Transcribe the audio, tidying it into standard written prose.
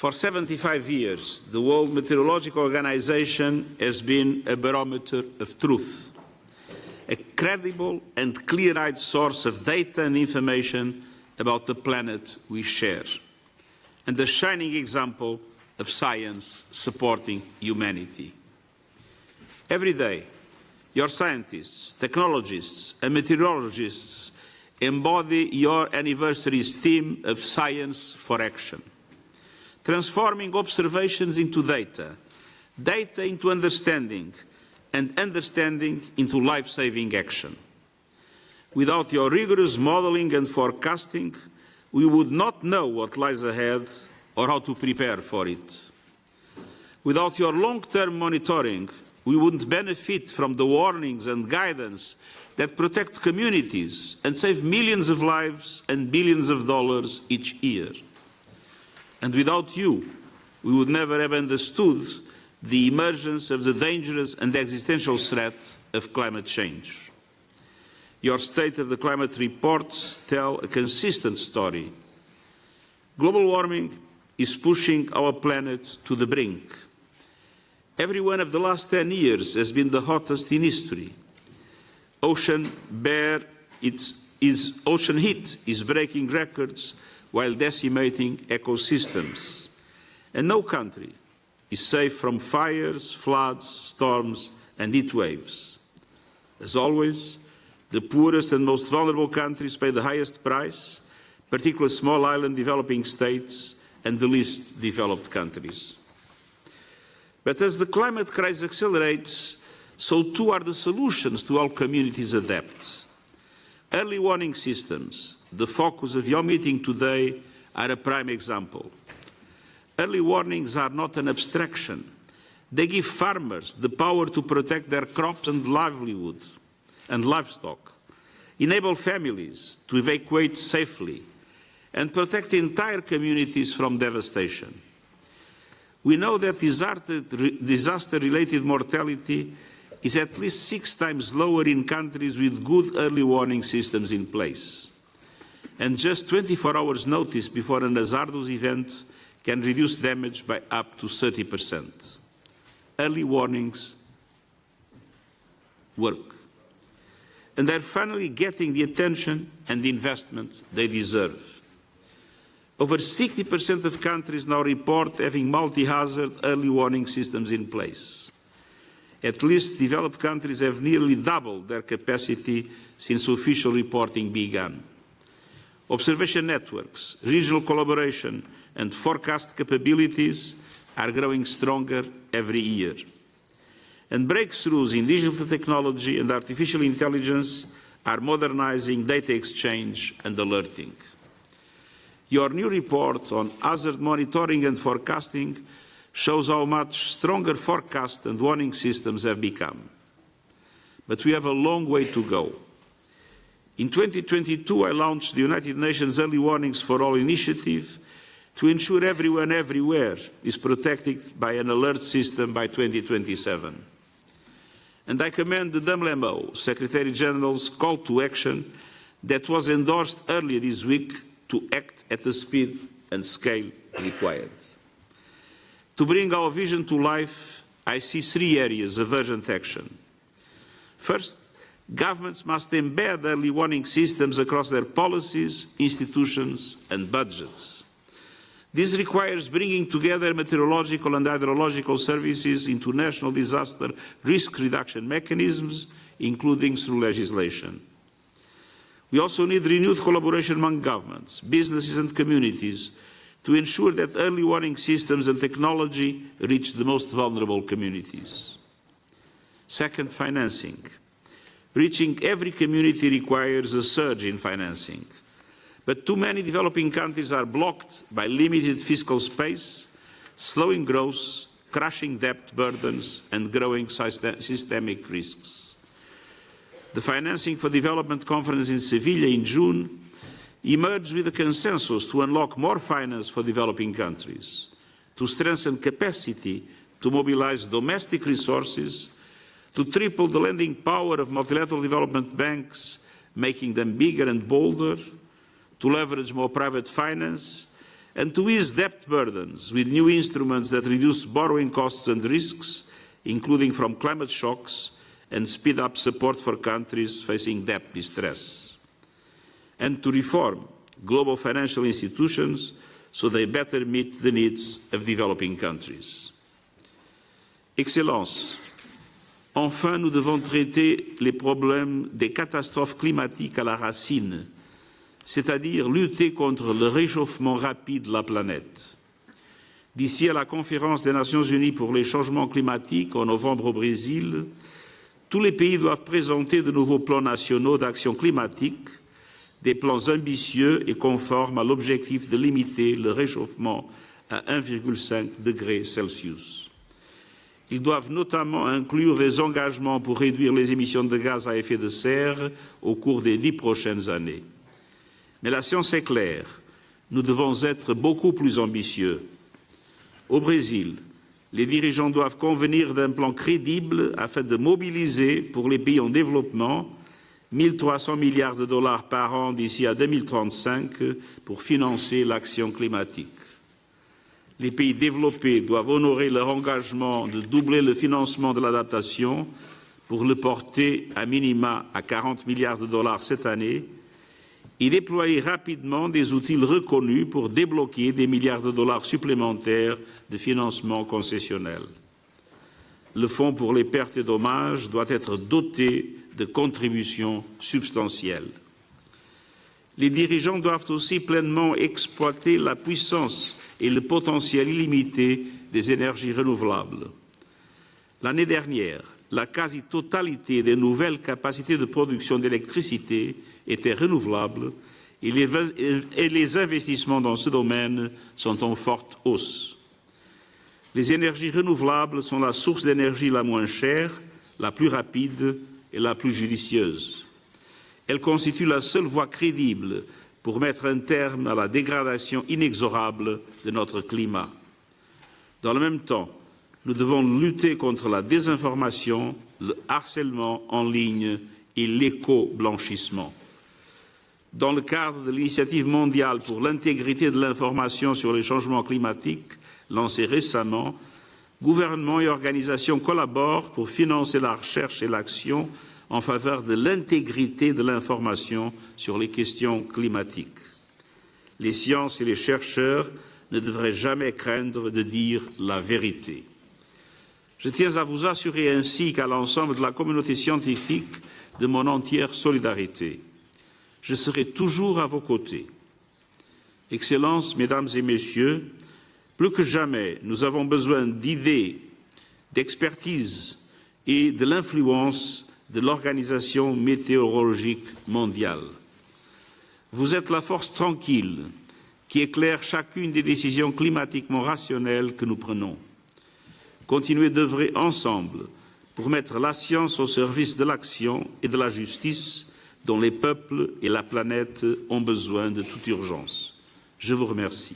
For 75 years, the World Meteorological Organization has been a barometer of truth, a credible and clear-eyed source of data and information about the planet we share, and a shining example of science supporting humanity. Every day, your scientists, technologists, and meteorologists embody your anniversary's theme of science for action, transforming observations into data, data into understanding, and understanding into life-saving action. Without your rigorous modelling and forecasting, we would not know what lies ahead or how to prepare for it. Without your long-term monitoring, we wouldn't benefit from the warnings and guidance that protect communities and save millions of lives and billions of dollars each year. And without you, we would never have understood the emergence of the dangerous and existential threat of climate change. Your State of the Climate reports tell a consistent story. Global warming is pushing our planet to the brink. Every one of the last 10 years has been the hottest in history. Ocean heat is breaking records while decimating ecosystems. And no country is safe from fires, floods, storms, and heat waves. As always, the poorest and most vulnerable countries pay the highest price, particularly small island developing states and the least developed countries. But as the climate crisis accelerates, so too are the solutions to help communities adapt. Early warning systems, the focus of your meeting today, are a prime example. Early warnings are not an abstraction. They give farmers the power to protect their crops and livelihood and livestock, enable families to evacuate safely, and protect entire communities from devastation. We know that disaster-related mortality is at least 6 times lower in countries with good early warning systems in place. And just 24 hours notice before an hazardous event can reduce damage by up to 30%. Early warnings work. And they're finally getting the attention and the investment they deserve. Over 60% of countries now report having multi-hazard early warning systems in place. At least developed countries have nearly doubled their capacity since official reporting began. Observation networks, regional collaboration, and forecast capabilities are growing stronger every year. And breakthroughs in digital technology and artificial intelligence are modernizing data exchange and alerting. Your new report on hazard monitoring and forecasting shows how much stronger forecast and warning systems have become. But we have a long way to go. In 2022, I launched the United Nations Early Warnings for All initiative to ensure everyone everywhere is protected by an alert system by 2027. And I commend the WMO Secretary General's call to action that was endorsed earlier this week to act at the speed and scale required. To bring our vision to life, I see 3 areas of urgent action. First, governments must embed early warning systems across their policies, institutions, and budgets. This requires bringing together meteorological and hydrological services into national disaster risk reduction mechanisms, including through legislation. We also need renewed collaboration among governments, businesses and communities to ensure that early warning systems and technology reach the most vulnerable communities. Second, financing. Reaching every community requires a surge in financing. But too many developing countries are blocked by limited fiscal space, slowing growth, crushing debt burdens, and growing systemic risks. The Financing for Development Conference in Seville in June emerged with a consensus to unlock more finance for developing countries, to strengthen capacity to mobilize domestic resources, to triple the lending power of multilateral development banks, making them bigger and bolder, to leverage more private finance, and to ease debt burdens with new instruments that reduce borrowing costs and risks, including from climate shocks, and speed up support for countries facing debt distress. And to reform global financial institutions so they better meet the needs of developing countries. Excellences, enfin, nous devons traiter les problèmes des catastrophes climatiques à la racine, c'est-à-dire lutter contre le réchauffement rapide de la planète. D'ici à la conférence des Nations Unies pour les changements climatiques en novembre au Brésil, tous les pays doivent présenter de nouveaux plans nationaux d'action climatique, des plans ambitieux et conformes à l'objectif de limiter le réchauffement à 1,5 degré Celsius. Ils doivent notamment inclure des engagements pour réduire les émissions de gaz à effet de serre au cours des 10 prochaines années. Mais la science est claire, nous devons être beaucoup plus ambitieux. Au Brésil, les dirigeants doivent convenir d'un plan crédible afin de mobiliser pour les pays en développement 1 300 milliards de dollars par an d'ici à 2035 pour financer l'action climatique. Les pays développés doivent honorer leur engagement de doubler le financement de l'adaptation pour le porter à minima à 40 milliards de dollars cette année et déployer rapidement des outils reconnus pour débloquer des milliards de dollars supplémentaires de financement concessionnel. Le Fonds pour les pertes et dommages doit être doté de contributions substantielles. Les dirigeants doivent aussi pleinement exploiter la puissance et le potentiel illimité des énergies renouvelables. L'année dernière, la quasi-totalité des nouvelles capacités de production d'électricité étaient renouvelables et les investissements dans ce domaine sont en forte hausse. Les énergies renouvelables sont la source d'énergie la moins chère, la plus rapide et la plus judicieuse. Elles constituent la seule voie crédible pour mettre un terme à la dégradation inexorable de notre climat. Dans le même temps, nous devons lutter contre la désinformation, le harcèlement en ligne et l'éco-blanchissement. Dans le cadre de l'initiative mondiale pour l'intégrité de l'information sur les changements climatiques, lancée récemment, gouvernements et organisations collaborent pour financer la recherche et l'action en faveur de l'intégrité de l'information sur les questions climatiques. Les sciences et les chercheurs ne devraient jamais craindre de dire la vérité. Je tiens à vous assurer ainsi qu'à l'ensemble de la communauté scientifique de mon entière solidarité. Je serai toujours à vos côtés. Excellences, Mesdames et Messieurs, plus que jamais, nous avons besoin d'idées, d'expertise et de l'influence de l'Organisation météorologique mondiale. Vous êtes la force tranquille qui éclaire chacune des décisions climatiquement rationnelles que nous prenons. Continuez d'œuvrer ensemble pour mettre la science au service de l'action et de la justice dont les peuples et la planète ont besoin de toute urgence. Je vous remercie.